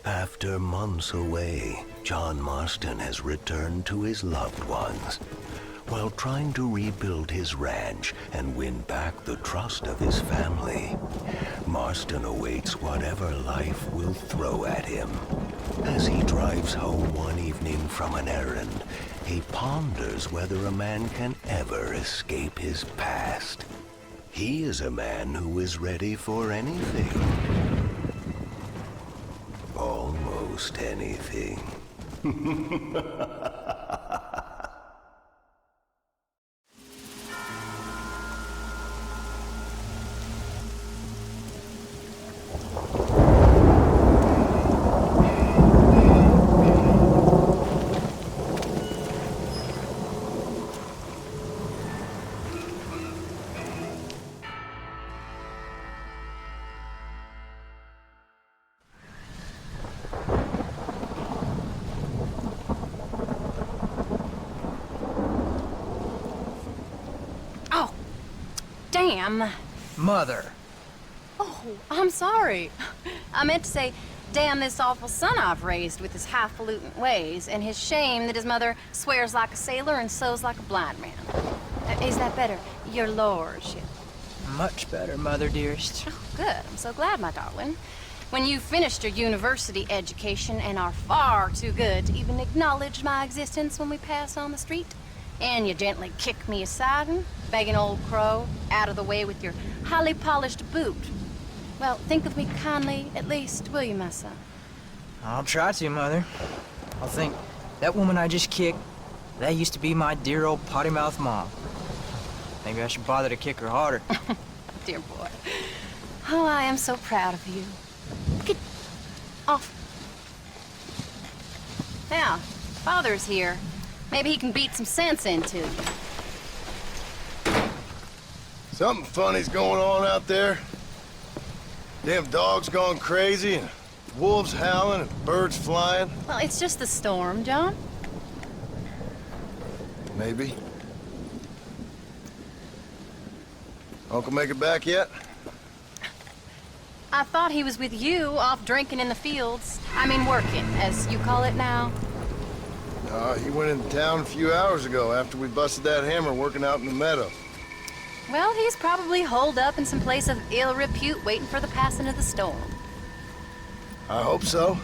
After months away, John Marston has returned to his loved ones. While trying to rebuild his ranch and win back the trust of his family, Marston awaits whatever life will throw at him. As he drives home one evening from an errand, he ponders whether a man can ever escape his past. He is a man who is ready for anything. Almost anything. Damn. Mother. Oh, I'm sorry. I meant to say, damn this awful son I've raised with his highfalutin ways, and his shame that his mother swears like a sailor and sews like a blind man. Is that better, your lordship? Much better, Mother dearest. Oh, good. I'm so glad, my darling. When you've finished your university education and are far too good to even acknowledge my existence when we pass on the street, and you gently kick me aside and begging old crow out of the way with your highly polished boot. Well, think of me kindly, at least, will you, my son? I'll try to, Mother. I'll think, that woman I just kicked, that used to be my dear old potty-mouthed mom. Maybe I should bother to kick her harder. Dear boy. Oh, I am so proud of you. Get off. Now, Father's here. Maybe he can beat some sense into you. Something funny's going on out there. Damn dogs gone crazy, and wolves howling, and birds flying. Well, it's just the storm, John. Maybe. Uncle make it back yet? I thought he was with you, off drinking in the fields. I mean working, as you call it now. He went into town a few hours ago after we busted that hammer working out in the meadow. Well, he's probably holed up in some place of ill repute waiting for the passing of the storm. I hope so.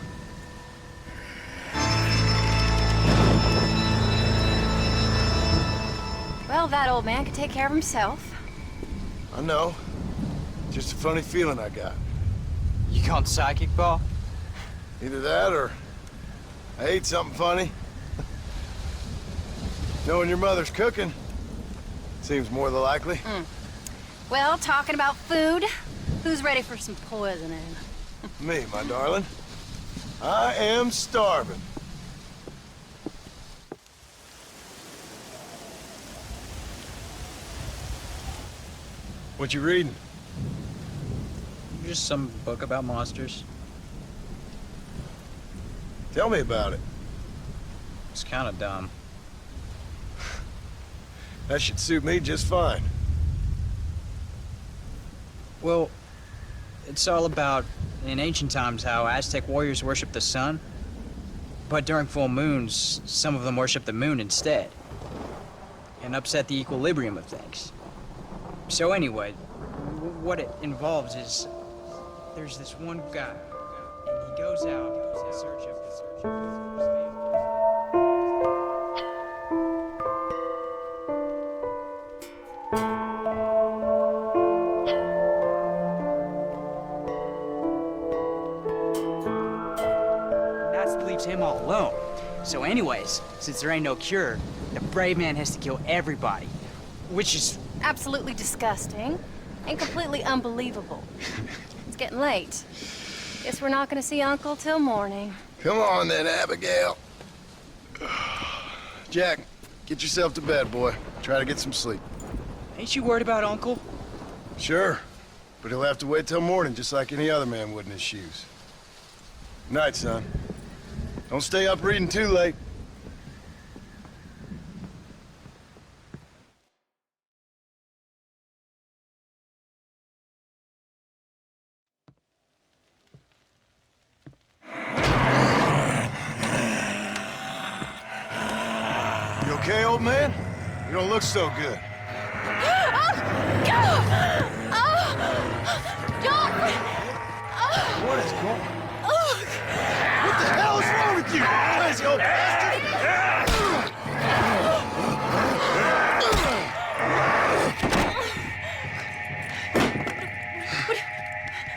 Well, that old man could take care of himself. I know. Just a funny feeling I got. You gone psychic, Paul? Either that or I ate something funny. Knowing your mother's cooking seems more than likely. Well, talking about food, who's ready for some poisoning? Me, my darling. I am starving. What you reading? Just some book about monsters. Tell me about it. It's kind of dumb. That should suit me just fine. Well, it's all about, in ancient times, how Aztec warriors worship the sun. But during full moons, some of them worship the moon instead. And upset the equilibrium of things. So anyway, what it involves is, there's this one guy, and he goes out in search of his family. Leaves him all alone. So anyways, since there ain't no cure, the brave man has to kill everybody, which is Absolutely disgusting and completely unbelievable. It's getting late. Guess we're not gonna see Uncle till morning. Come on then, Abigail. Jack, get yourself to bed, boy. Try to get some sleep. Ain't you worried about Uncle? Sure, but he'll have to wait till morning just like any other man would in his shoes. Night, son. Don't stay up reading too late. okay, old man? You don't look so good. What is going on? What the hell is wrong with you? Crazy old bastard!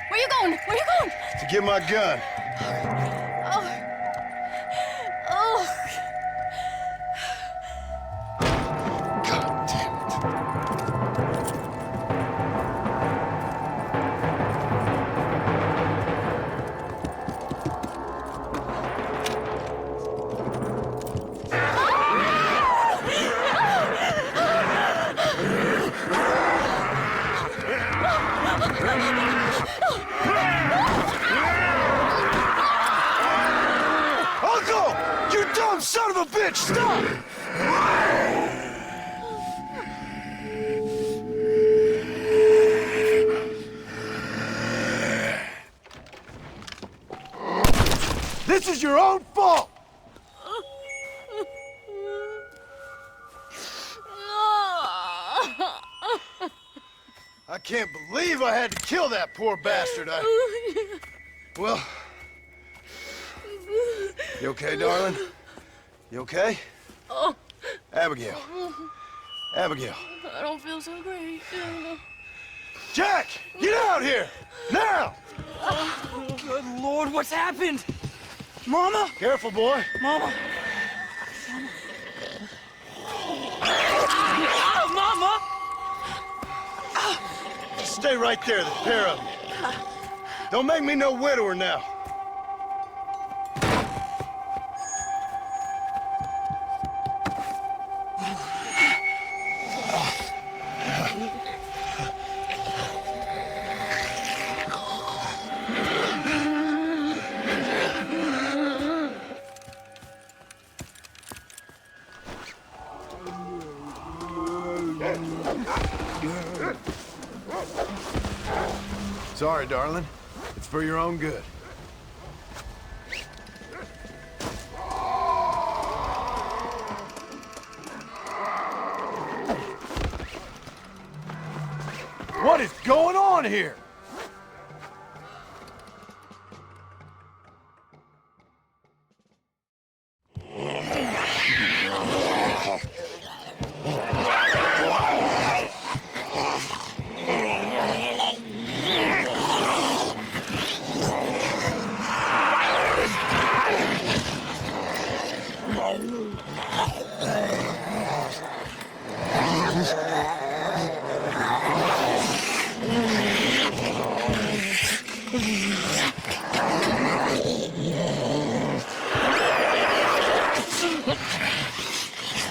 Where you going? Where you going? To get my gun. Oh. God damn it. Uncle! You dumb son of a bitch! Stop! This is your own fault! I can't believe I had to kill that poor bastard. Well... You okay, darling? You okay? Oh, Abigail. Abigail. I don't feel so great. Jack! Get out here! Now! Good Lord, what's happened? Mama? Careful, boy. Mama? Ah, Mama! Stay right there, the pair of you. Don't make me no widower now. Sorry, darling. It's for your own good. What is going on here?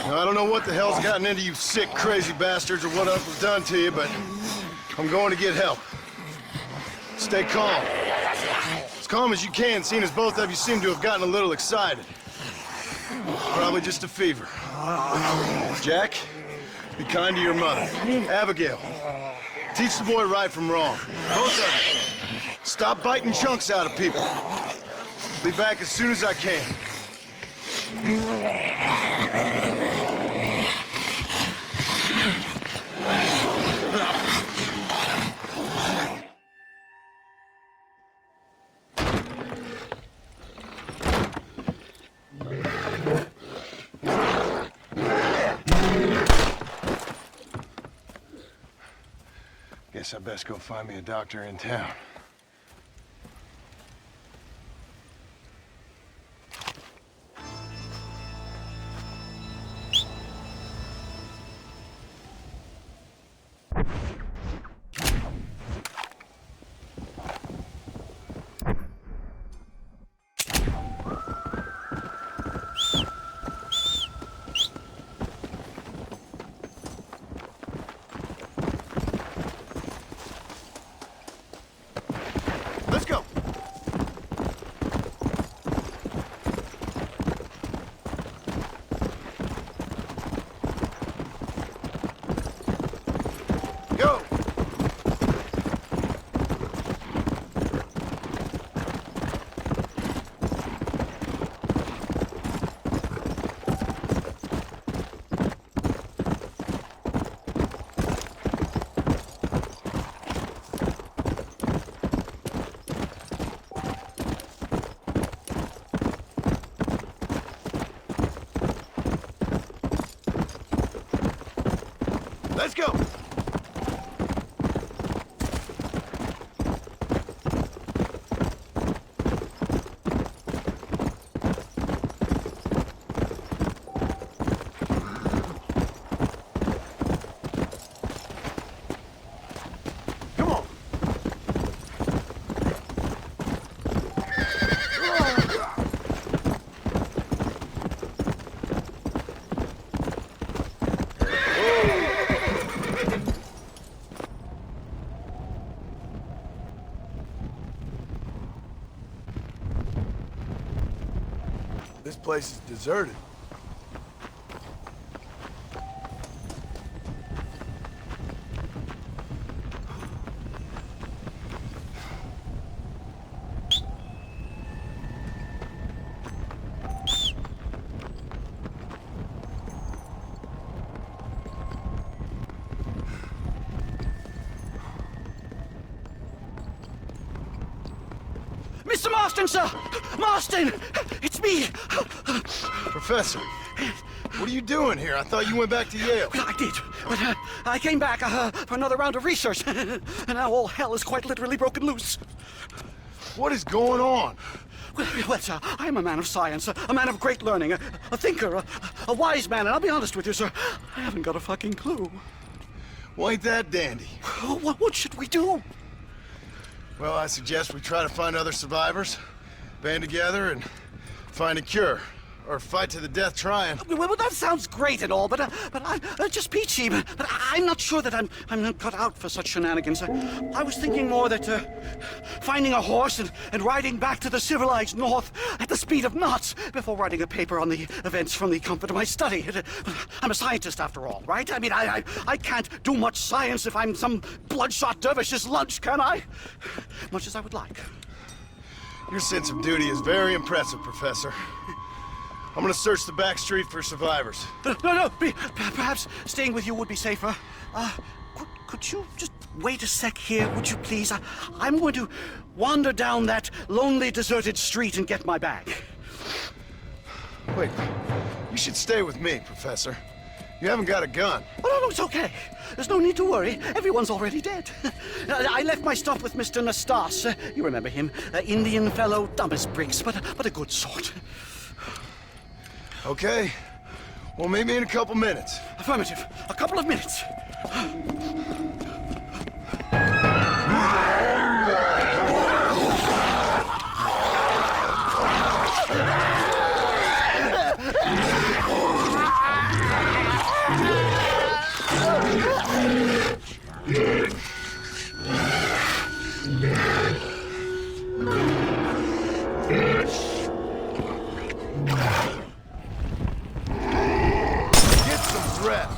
Now, I don't know what the hell's gotten into you sick, crazy bastards or what else was done to you, but I'm going to get help. Stay calm. As calm as you can, seeing as both of you seem to have gotten a little excited. Probably just a fever. Jack, be kind to your mother. Abigail, teach the boy right from wrong. Both of you. Stop biting chunks out of people. Be back as soon as I can. Guess I best go find me a doctor in town. Let's go! Come on! This place is deserted. Mr. Marston, sir! Marston! It's me! Professor, what are you doing here? I thought you went back to Yale. I did, but I came back for another round of research, and now all hell is quite literally broken loose. What is going on? Well, sir, I am a man of science, a man of great learning, a thinker, a wise man, and I'll be honest with you, sir, I haven't got a fucking clue. Well, ain't that dandy? What should we do? Well, I suggest we try to find other survivors, band together, and find a cure. Or fight to the death trying. Well, that sounds great and all, but I'm just peachy. But I'm not sure that I'm not cut out for such shenanigans. I was thinking more that finding a horse and riding back to the civilized north at the speed of knots before writing a paper on the events from the comfort of my study. I'm a scientist after all, right? I mean, I can't do much science if I'm some bloodshot dervish's lunch, can I? Much as I would like. Your sense of duty is very impressive, Professor. I'm gonna search the back street for survivors. No, perhaps staying with you would be safer. Could you just wait a sec here, would you please? I'm going to wander down that lonely, deserted street and get my bag. Wait, you should stay with me, Professor. You haven't got a gun. Oh, no, it's okay. There's no need to worry. Everyone's already dead. I left my stuff with Mr. Nastas. You remember him. Indian fellow, dumb as bricks, but a good sort. Okay. Well, meet me in a couple minutes. Affirmative. A couple of minutes. Get some rest.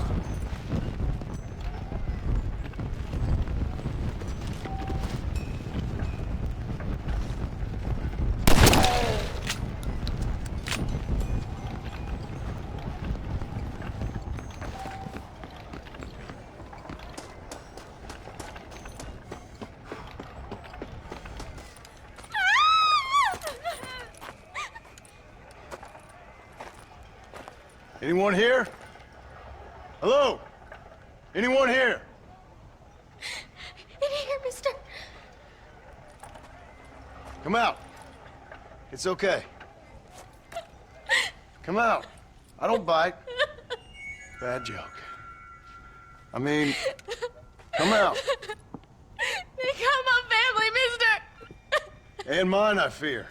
Anyone here? Hello? Anyone here? In here, mister. Come out. It's okay. Come out. I don't bite. Bad joke. I mean, come out. They got my family, mister. And mine, I fear.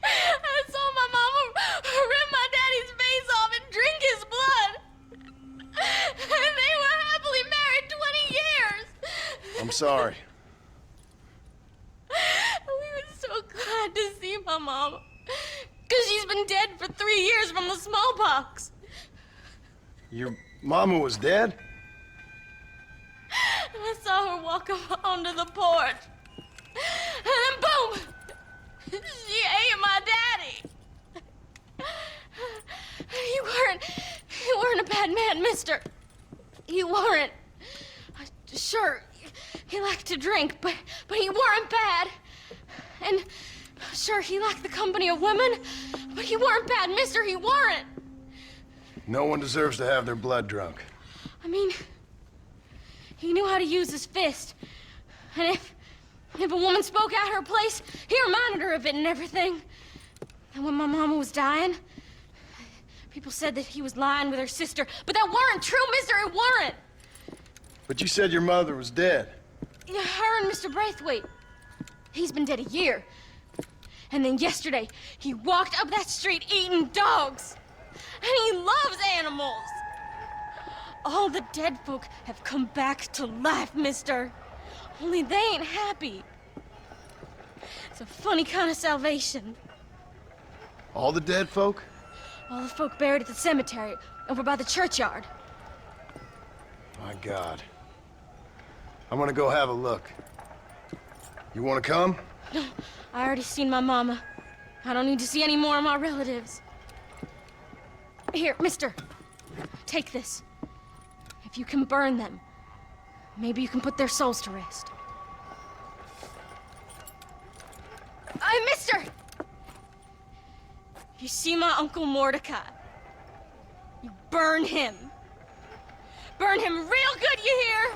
I saw my mama rip my daddy's face off and drink his blood. And they were happily married 20 years. I'm sorry. We were so glad to see my mama. Because she's been dead for 3 years from the smallpox. Your mama was dead? I saw her walk up onto the porch. And then boom! She ate my daddy. You weren't a bad man, mister. You weren't. Sure, he liked to drink, but he weren't bad. And sure, he liked the company of women, but he weren't bad, mister, he weren't. No one deserves to have their blood drunk. I mean, He knew how to use his fist. And if a woman spoke out her place, he reminded her of it and everything. And when my mama was dying, people said that he was lying with her sister, but that weren't true, mister, it weren't. But you said your mother was dead. Yeah, her and Mr. Braithwaite. He's been dead a year. And then yesterday, he walked up that street eating dogs. And he loves animals. All the dead folk have come back to life, mister. Only they ain't happy. It's a funny kind of salvation. All the dead folk? All the folk buried at the cemetery, over by the churchyard. My God. I'm gonna go have a look. You wanna come? No, I already seen my mama. I don't need to see any more of my relatives. Here, mister. Take this. If you can burn them, maybe you can put their souls to rest. Mister! If you see my Uncle Mordecai, you burn him. Burn him real good, you hear?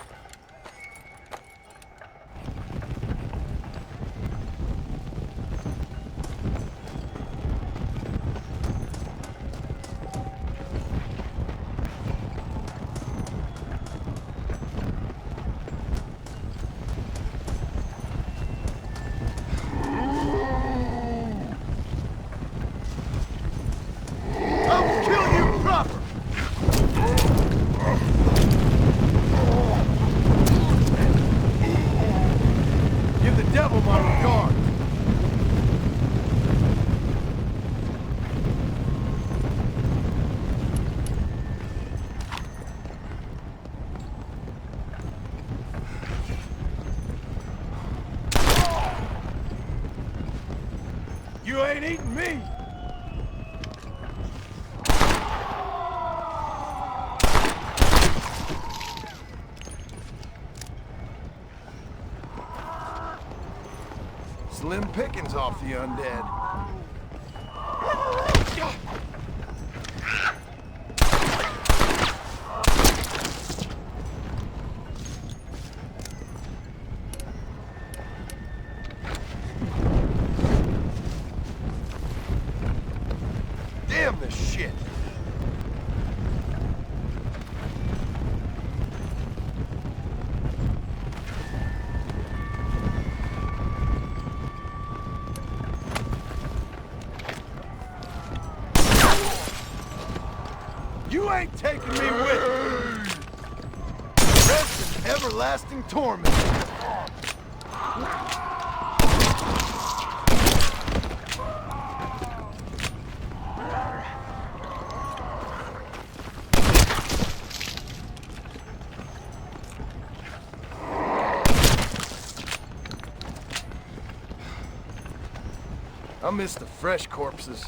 I'll kill you proper! Give the devil my regard. You ain't eating me! Slim pickings off the undead. Damn this shit! You ain't taking me with you! Rest in everlasting torment! I miss the fresh corpses.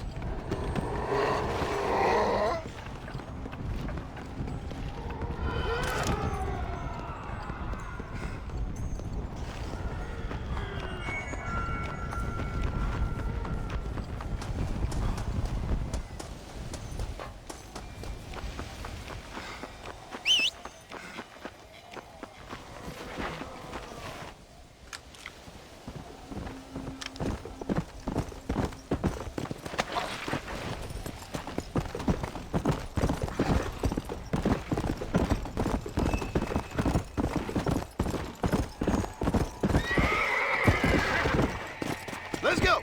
Let's go!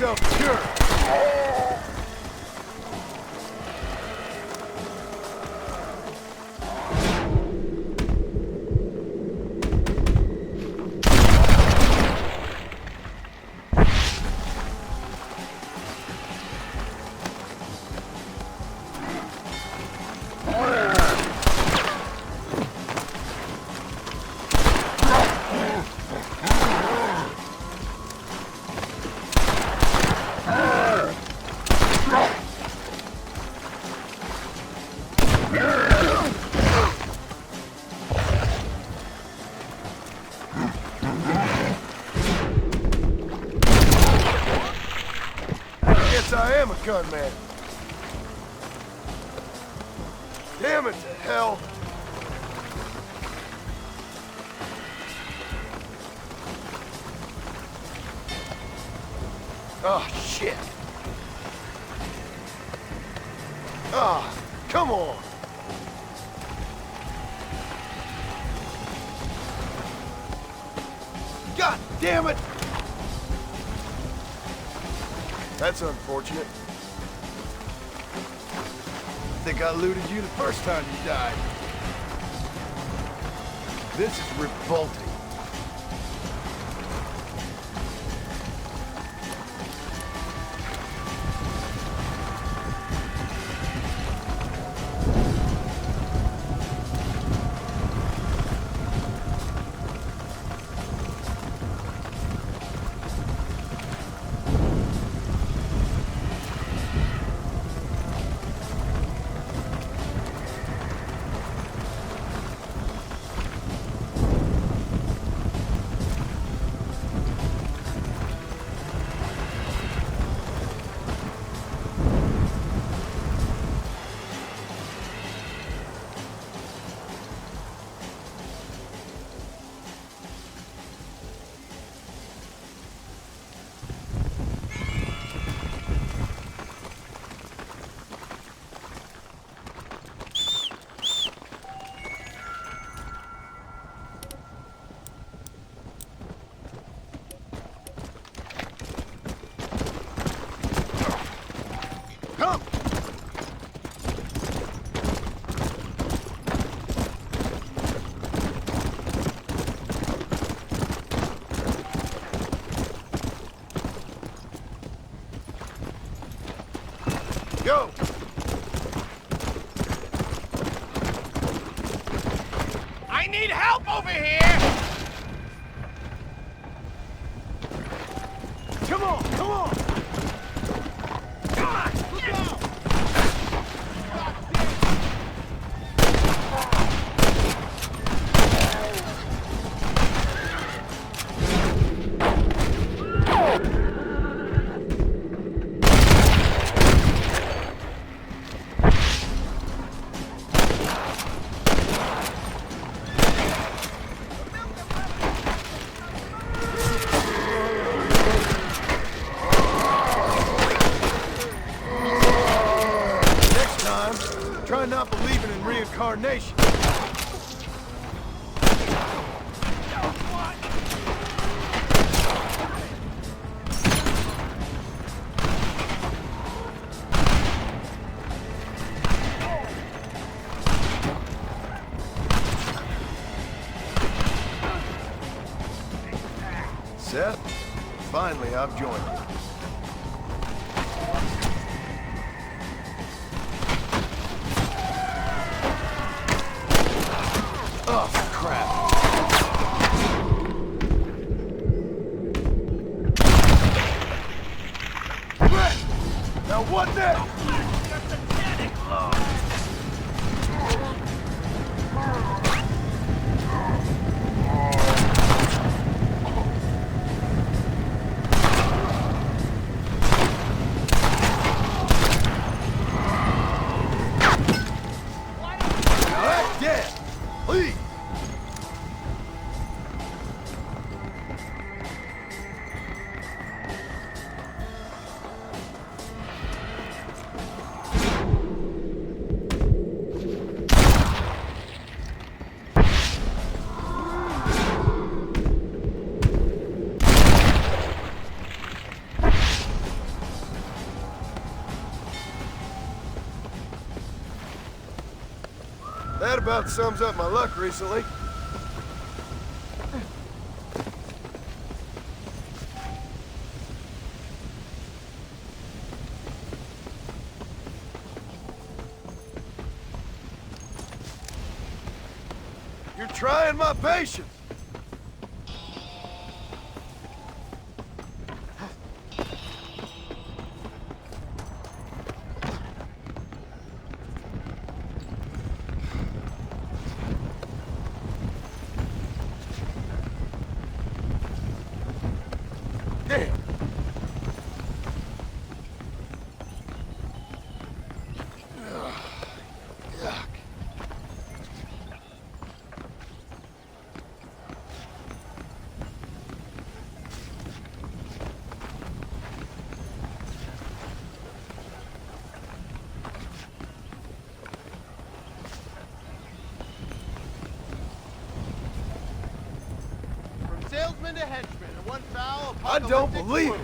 yourself a cure. I am a gunman. Damn it to hell. Oh, shit. Ah, come on. God damn it. That's unfortunate. I think I looted you the first time you died. This is revolting. Go! I need help over here! Come on, come on! Come on, let's go! Try not believing in reincarnation. Seth, finally I've joined you. Oh, crap. Brett! Now what next? Now that's dead. Please. about sums up my luck recently. You're trying my patience. Damn. Yuck. From salesman to henchman, and one foul I don't believe it.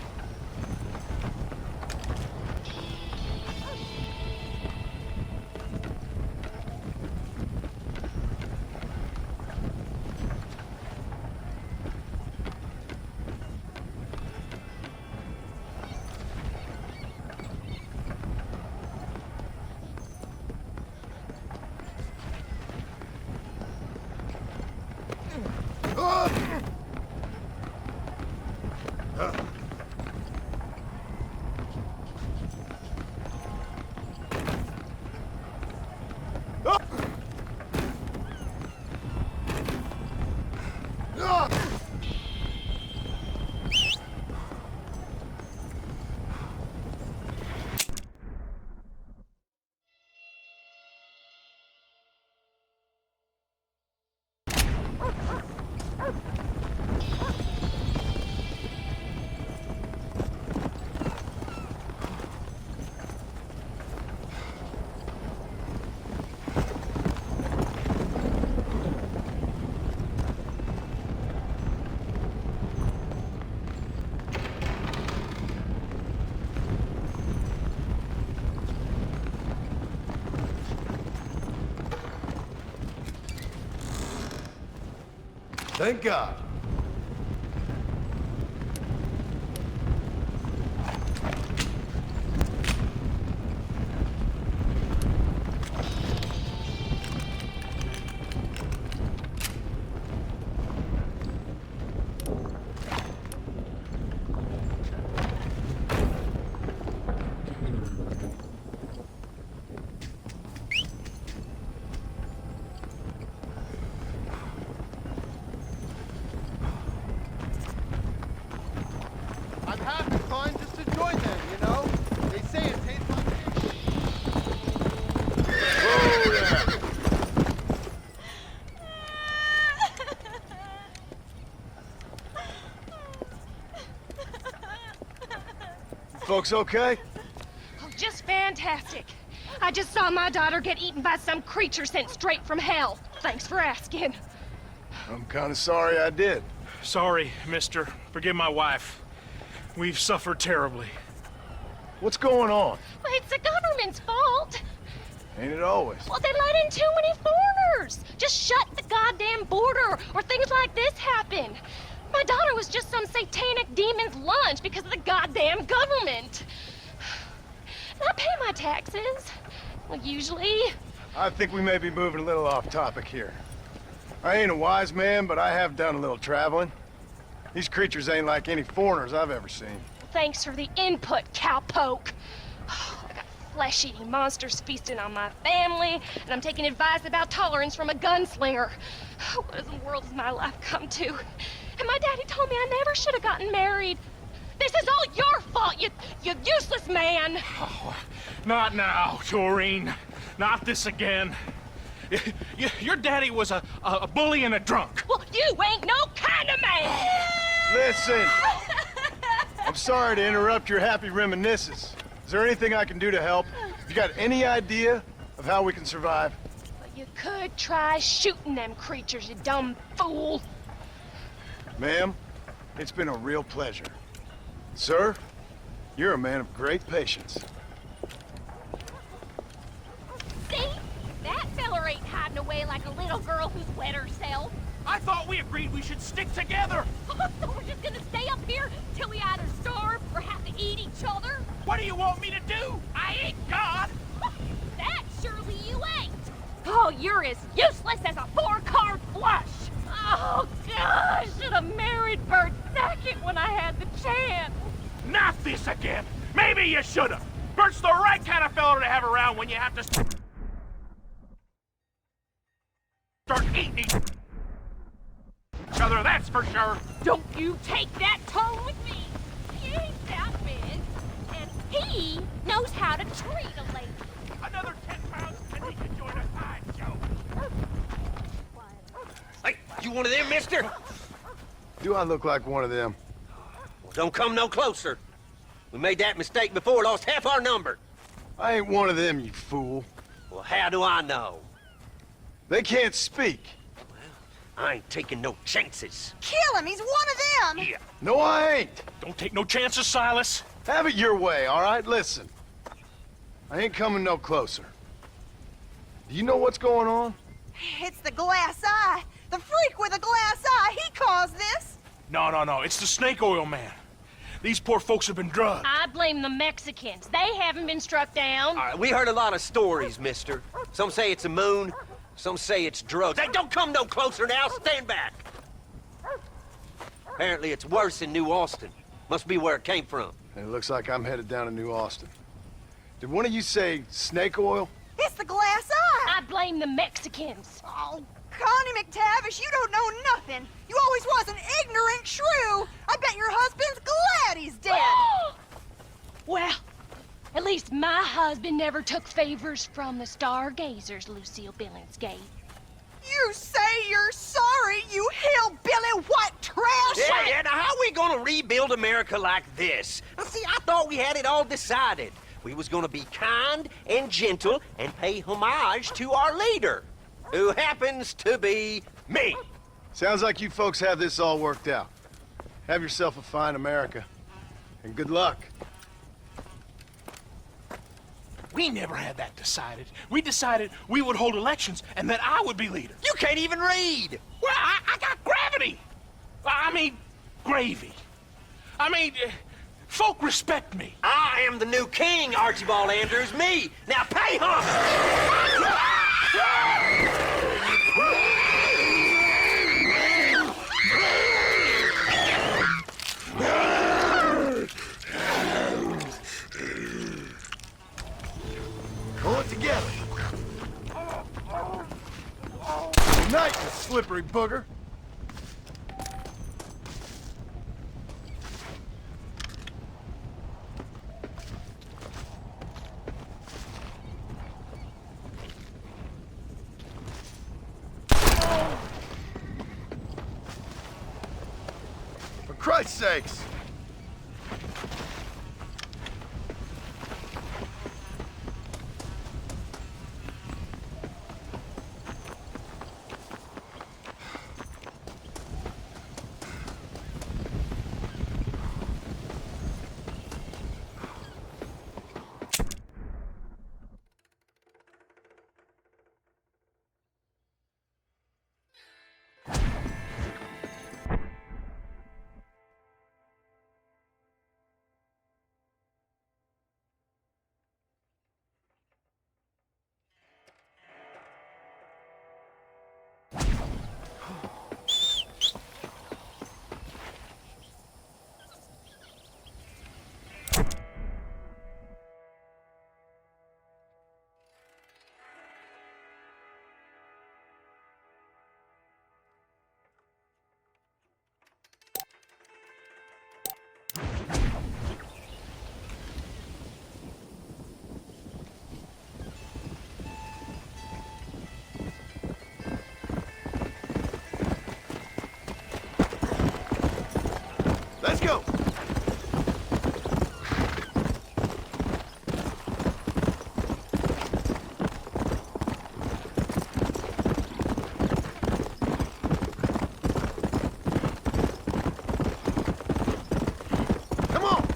Thank God. I'm half inclined just to join them, you know? They say it tastes like fish. Oh, yeah. Folks okay? Oh, just fantastic. I just saw my daughter get eaten by some creature sent straight from hell. Thanks for asking. I'm kind of sorry I did. Sorry, mister. Forgive my wife. We've suffered terribly. What's going on? Well, it's the government's fault. Ain't it always? Well, they let in too many foreigners. Just shut the goddamn border, or things like this happen. My daughter was just some satanic demon's lunch because of the goddamn government. And I pay my taxes. Well, usually. I think we may be moving a little off topic here. I ain't a wise man, but I have done a little traveling. These creatures ain't like any foreigners I've ever seen. Thanks for the input, cowpoke. I got flesh-eating monsters feasting on my family, and I'm taking advice about tolerance from a gunslinger. What in the world has my life come to? And my daddy told me I never should have gotten married. This is all your fault, you useless man! Oh, not now, Doreen. Not this again. Your daddy was a bully and a drunk. Well, you ain't no kind of man! Listen! I'm sorry to interrupt your happy reminiscences. Is there anything I can do to help? You got any idea of how we can survive? But you could try shooting them creatures, you dumb fool. Ma'am, it's been a real pleasure. Sir, you're a man of great patience. See? That feller ain't hiding away like who's wet herself. I thought we agreed we should stick together. So we're just gonna stay up here till we either starve or have to eat each other? What do you want me to do? I ain't God. That surely you ain't. Oh, you're as useless as a 4-card flush. Oh, gosh, should have married Bert second when I had the chance. Not this again. Maybe you should have. Bert's the right kind of fellow to have around when you have to start eating each other, that's for sure. Don't you take that tone with me. He ain't that big, and he knows how to treat a lady. Another 10 pounds and he can join a sideshow. Hey, you one of them, mister? Do I look like one of them? Well, don't come no closer. We made that mistake before, lost half our number. I ain't one of them, you fool. Well, how do I know? They can't speak. I ain't taking no chances. Kill him! He's one of them! Yeah. No, I ain't. Don't take no chances, Silas. Have it your way, all right? Listen. I ain't coming no closer. Do you know what's going on? It's the glass eye. The freak with the glass eye. He caused this. No. It's the snake oil man. These poor folks have been drugged. I blame the Mexicans. They haven't been struck down. All right, we heard a lot of stories, mister. Some say it's a moon, some say it's drugs. Hey, don't come no closer now, stand back. Apparently it's worse in New Austin. Must be where it came from. It looks like I'm headed down to New Austin. Did one of you say snake oil? It's the glass eye. I blame the Mexicans. Oh, Connie McTavish, you don't know nothing. You always was an ignorant shrew. I bet your husband's glad he's dead. Well, at least my husband never took favors from the stargazers, Lucille Billingsgate. You say you're sorry, you hillbilly white trash! Yeah, now how we gonna rebuild America like this? Now, see, I thought we had it all decided. We was gonna be kind and gentle and pay homage to our leader, who happens to be me. Sounds like you folks have this all worked out. Have yourself a fine America, and good luck. We never had that decided. We decided we would hold elections and that I would be leader. You can't even read. Well, I got gravity. I mean, gravy. I mean, folk respect me. I am the new king, Archibald Andrews, me. Now pay homage. Pull it together. Night, you slippery booger. For Christ's sakes! Let's go! Come on!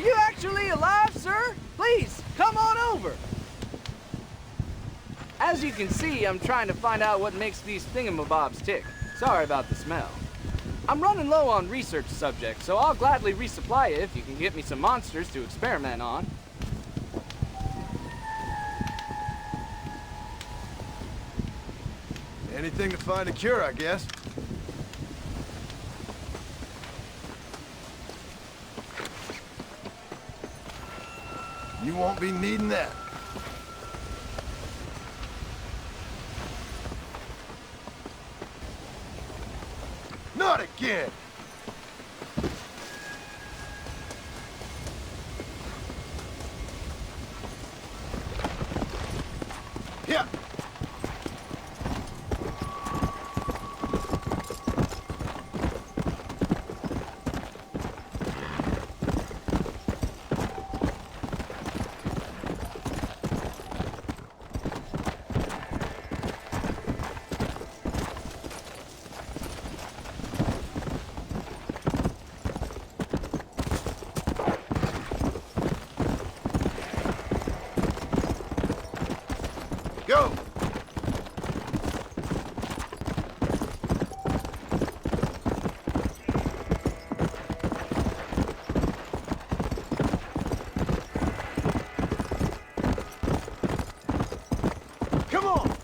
you actually alive, sir? Please, come on over. As you can see, I'm trying to find out what makes these thingamabobs tick. Sorry about the smell. I'm running low on research subjects, so I'll gladly resupply you if you can get me some monsters to experiment on. Anything to find a cure, I guess. You won't be needing that. Not again! Yeah. Go! Come on!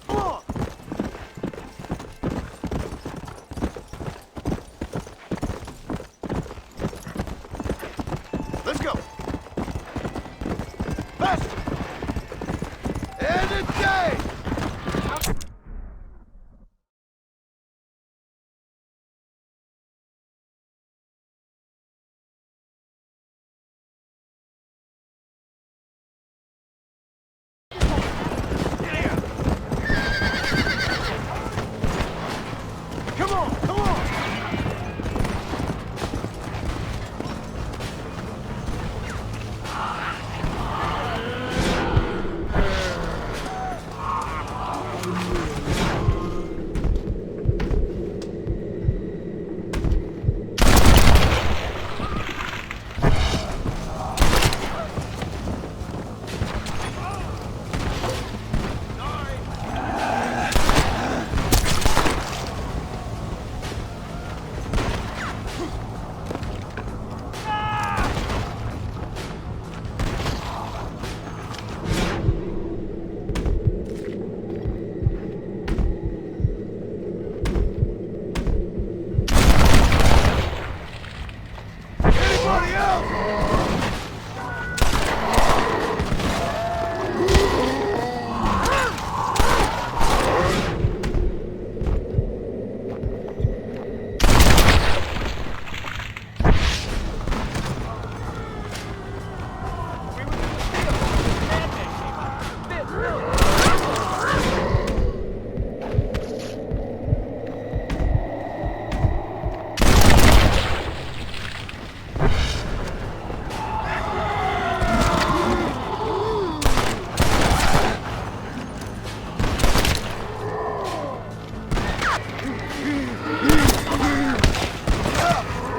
Come on! Let's go! Faster! And a day! Come on, come on! Anybody else?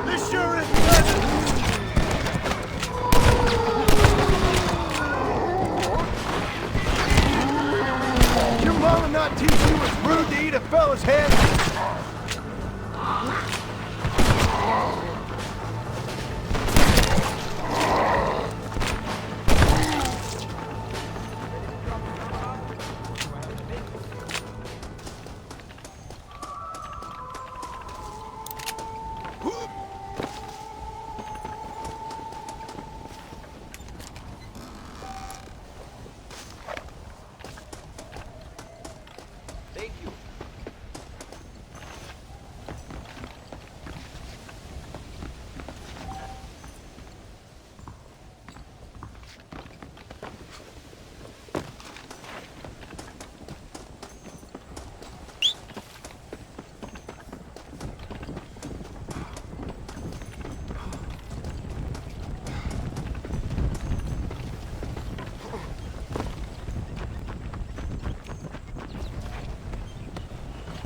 This sure is pleasant. Did your mama not teach you it's rude to eat a fella's head? Thank you.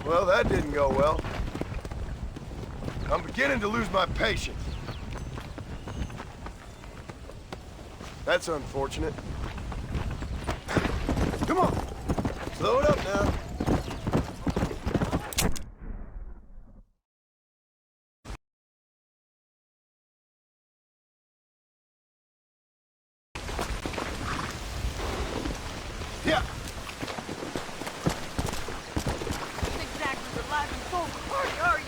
Well, that didn't go well. I'm beginning to lose my patience. That's unfortunate. Come on. Slow it up now. Yeah. Exactly the live and full party, are you?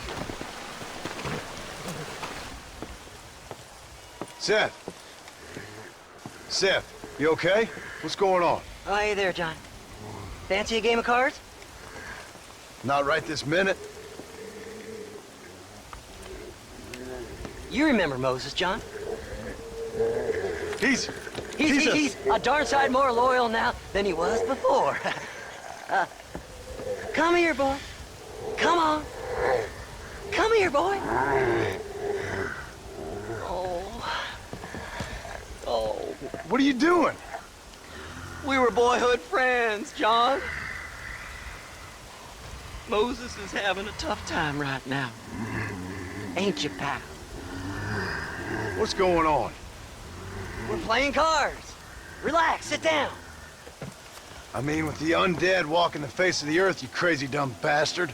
Seth. Seth, you okay? What's going on? Oh, hey there, John. Fancy a game of cards? Not right this minute. You remember Moses, John? He's a darn sight more loyal now than he was before. Come here, boy. Come on. Come here, boy. Oh. What are you doing? We were boyhood friends, John. Moses is having a tough time right now. Ain't you, pal? What's going on? We're playing cards. Relax, sit down. I mean, with the undead walking the face of the earth, you crazy dumb bastard.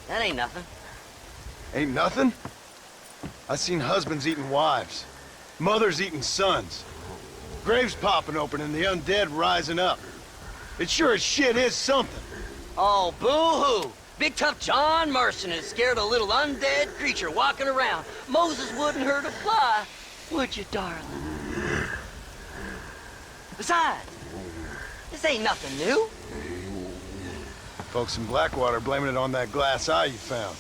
That ain't nothing. Ain't nothing? I seen husbands eating wives, mothers eating sons, graves popping open and the undead rising up. It sure as shit is something. Oh, boo-hoo! Big tough John Marston has scared a little undead creature walking around. Moses wouldn't hurt a fly, would you, darling? Besides, this ain't nothing new. Folks in Blackwater blaming it on that glass eye you found.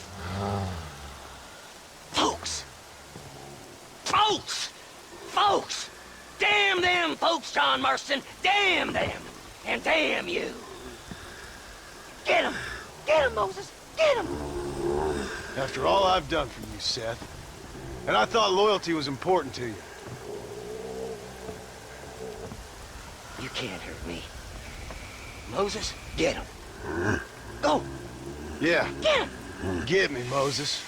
Folks! Folks! Folks! Damn them folks, John Marston! Damn them! And damn you! Get him! Get him, Moses! Get him! After all I've done for you, Seth. And I thought loyalty was important to you. You can't hurt me. Moses, get him. Go! Yeah. Get him! Get me, Moses.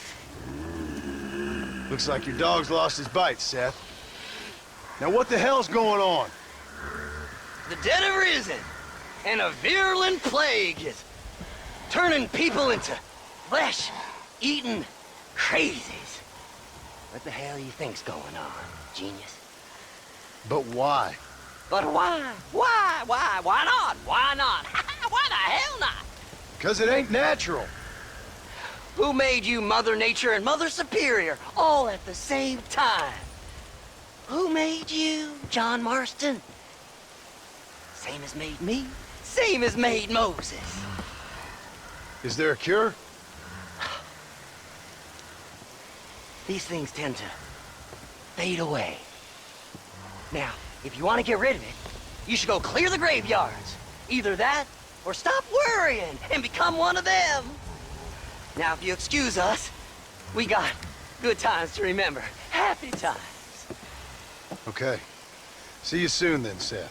Looks like your dog's lost his bite, Seth. Now what the hell's going on? The dead have risen, and a virulent plague is turning people into flesh-eating crazies. What the hell you think's going on, genius? But why? But why? Why not? Why not? Why the hell not? 'Cause it ain't natural. Who made you Mother Nature and Mother Superior all at the same time? Who made you, John Marston? Same as made me, same as made Moses. Is there a cure? These things tend to fade away. Now, if you want to get rid of it, you should go clear the graveyards. Either that, or stop worrying and become one of them. Now, if you excuse us, we got good times to remember. Happy times. Okay. See you soon then, Seth.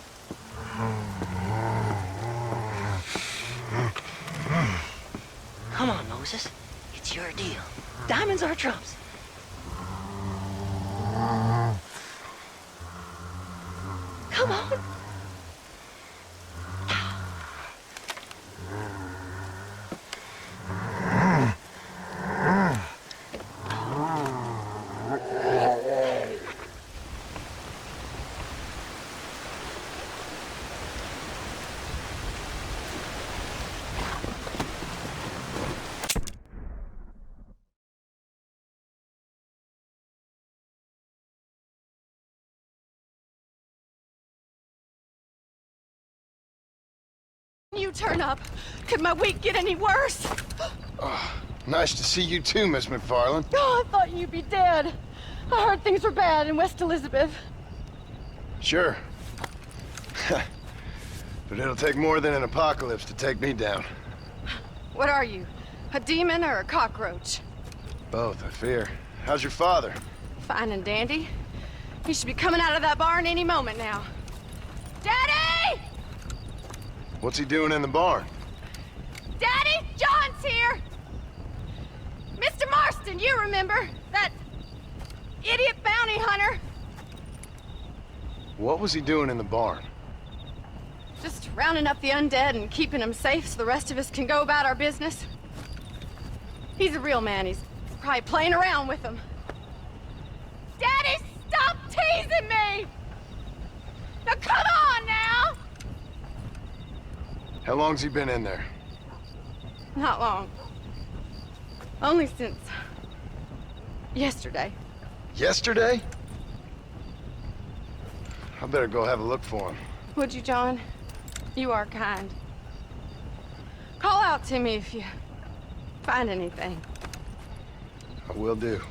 Come on, Moses. It's your deal. Diamonds are trumps. Come on. You turn up. Could my week get any worse? Nice to see you too, Miss McFarland. Oh, I thought you'd be dead. I heard things were bad in West Elizabeth. Sure. But it'll take more than an apocalypse to take me down. What are you? A demon or a cockroach? Both, I fear. How's your father? Fine and dandy. He should be coming out of that barn any moment now. Daddy! What's he doing in the barn? Daddy! John! boss here! Mr. Marston, you remember? That idiot bounty hunter. What was he doing in the barn? Just rounding up the undead and keeping them safe so the rest of us can go about our business. He's a real man. He's probably playing around with them. Daddy, stop teasing me! Now come on now! How long's he been in there? Not long. Only since yesterday. Yesterday? I better go have a look for him. Would you, John? You are kind. Call out to me if you find anything. I will do.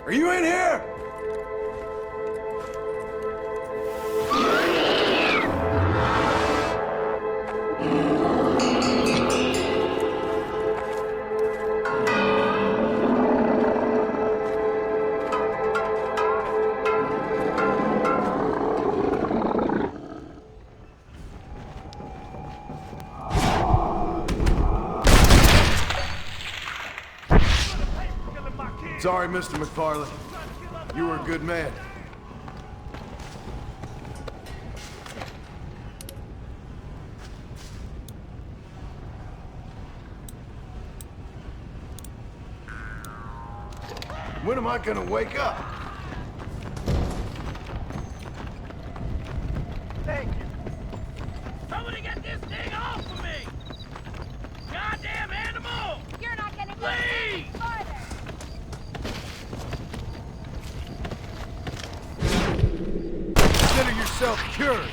Are you in here? Sorry, Mr. McFarlane. You were a good man. When am I gonna wake up? Thank you. Somebody get this thing off of me! Goddamn animal! You're not gonna go Please! any farther! Consider yourself cured.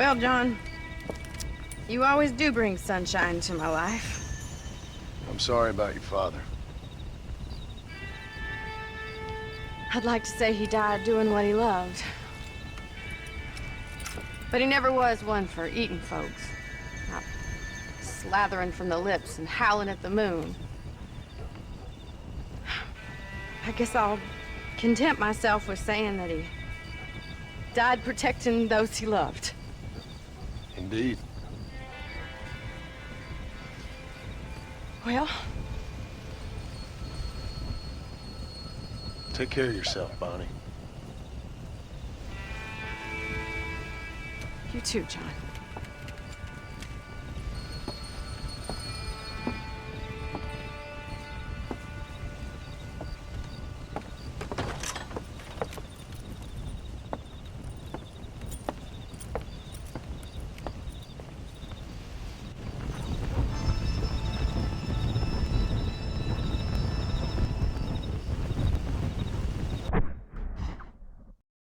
Well, John, you always do bring sunshine to my life. I'm sorry about your father. I'd like to say he died doing what he loved. But he never was one for eating folks. Not slathering from the lips and howling at the moon. I guess I'll content myself with saying that he died protecting those he loved. Indeed. Well, take care of yourself, Bonnie. you too, John.